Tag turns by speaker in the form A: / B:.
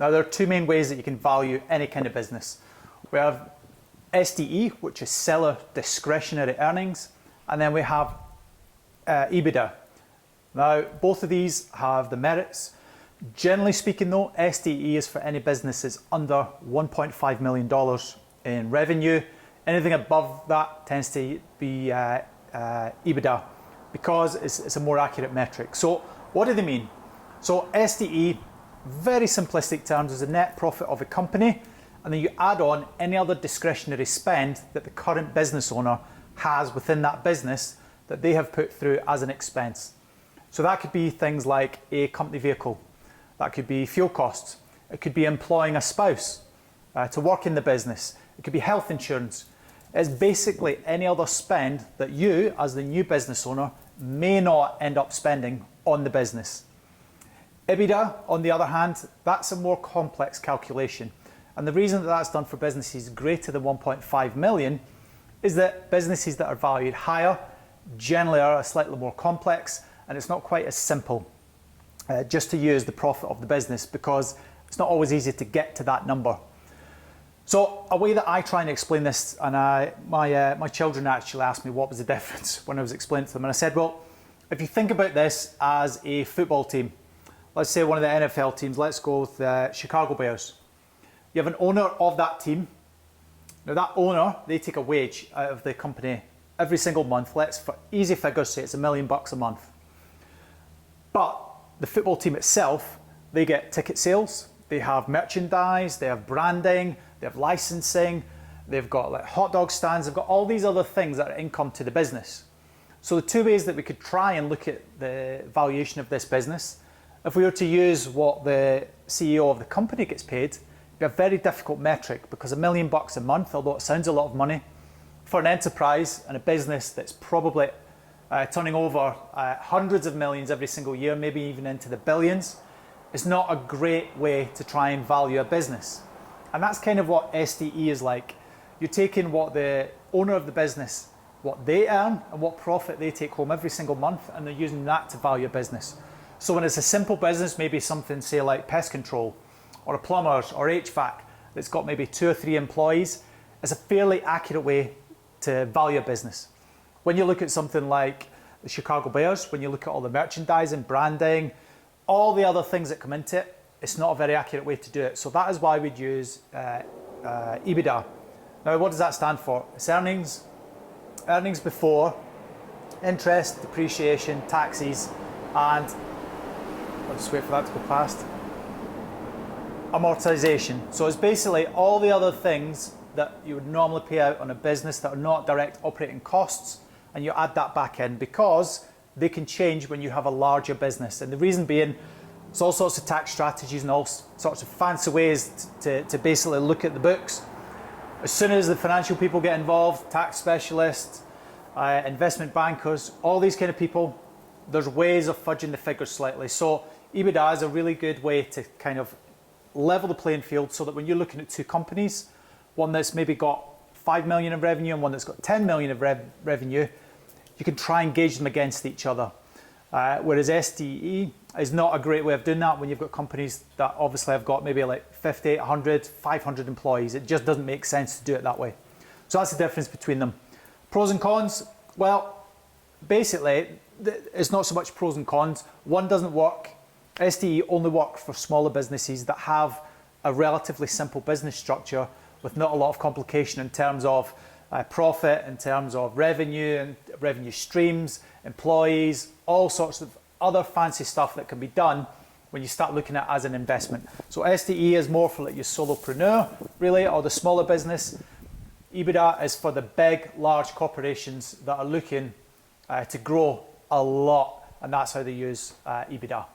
A: Now, there are two main ways that you can value any kind of business. We have SDE, which is seller discretionary earnings, and then we have EBITDA. Now, both of these have the merits. Generally speaking though, SDE is for any businesses under $1.5 million in revenue. Anything above that tends to be EBITDA, because it's a more accurate metric. So what do they mean? So SDE, very simplistic terms, is the net profit of a company, and then you add on any other discretionary spend that the current business owner has within that business that they have put through as an expense. So that could be things like a company vehicle, that could be fuel costs, it could be employing a spouse to work in the business, it could be health insurance. It's basically any other spend that you, as the new business owner, may not end up spending on the business. EBITDA, on the other hand, that's a more complex calculation. And the reason that that's done for businesses greater than 1.5 million is that businesses that are valued higher generally are slightly more complex, and it's not quite as simple just to use the profit of the business, because it's not always easy to get to that number. So a way that I try and explain this, and my children actually asked me what was the difference when I was explaining to them, and I said, well, if you think about this as a football team, let's say one of the NFL teams, let's go with the Chicago Bears. You have an owner of that team. Now that owner, they take a wage out of the company every single month. Let's, for easy figures, say it's $1 million a month. But the football team itself, they get ticket sales, they have merchandise, they have branding, they have licensing, they've got like hot dog stands, they've got all these other things that are income to the business. So the two ways that we could try and look at the valuation of this business, if we were to use what the CEO of the company gets paid, it'd be a very difficult metric, because $1 million a month, although it sounds a lot of money, for an enterprise and a business that's probably turning over hundreds of millions every single year, maybe even into the billions, is not a great way to try and value a business. And that's kind of what SDE is like. You're taking what the owner of the business, what they earn and what profit they take home every single month, and they're using that to value a business. So when it's a simple business, maybe something, say, like pest control or a plumber's or HVAC, that's got maybe 2 or 3 employees, it's a fairly accurate way to value a business. When you look at something like the Chicago Bears, when you look at all the merchandising, branding, all the other things that come into it, it's not a very accurate way to do it. So that is why we'd use EBITDA. Now, what does that stand for? It's earnings before interest, depreciation, taxes, and I'll just wait for that to go past, amortization. So it's basically all the other things that you would normally pay out on a business that are not direct operating costs, and you add that back in, because they can change when you have a larger business. And the reason being, there's all sorts of tax strategies and all sorts of fancy ways to basically look at the books. As soon as the financial people get involved, tax specialists, investment bankers, all these kind of people, there's ways of fudging the figures slightly. So EBITDA is a really good way to kind of level the playing field, so that when you're looking at two companies, one that's maybe got 5 million of revenue and one that's got 10 million of revenue, you can try and gauge them against each other. Whereas SDE is not a great way of doing that when you've got companies that obviously have got maybe like 50, 100, 500 employees. It just doesn't make sense to do it that way. So that's the difference between them. Pros and cons, well, basically, it's not so much pros and cons. One doesn't work. SDE only works for smaller businesses that have a relatively simple business structure with not a lot of complication in terms of profit, in terms of revenue and revenue streams, employees, all sorts of other fancy stuff that can be done when you start looking at it as an investment. So SDE is more for like your solopreneur, really, or the smaller business. EBITDA is for the big, large corporations that are looking to grow a lot, and that's how they use EBITDA.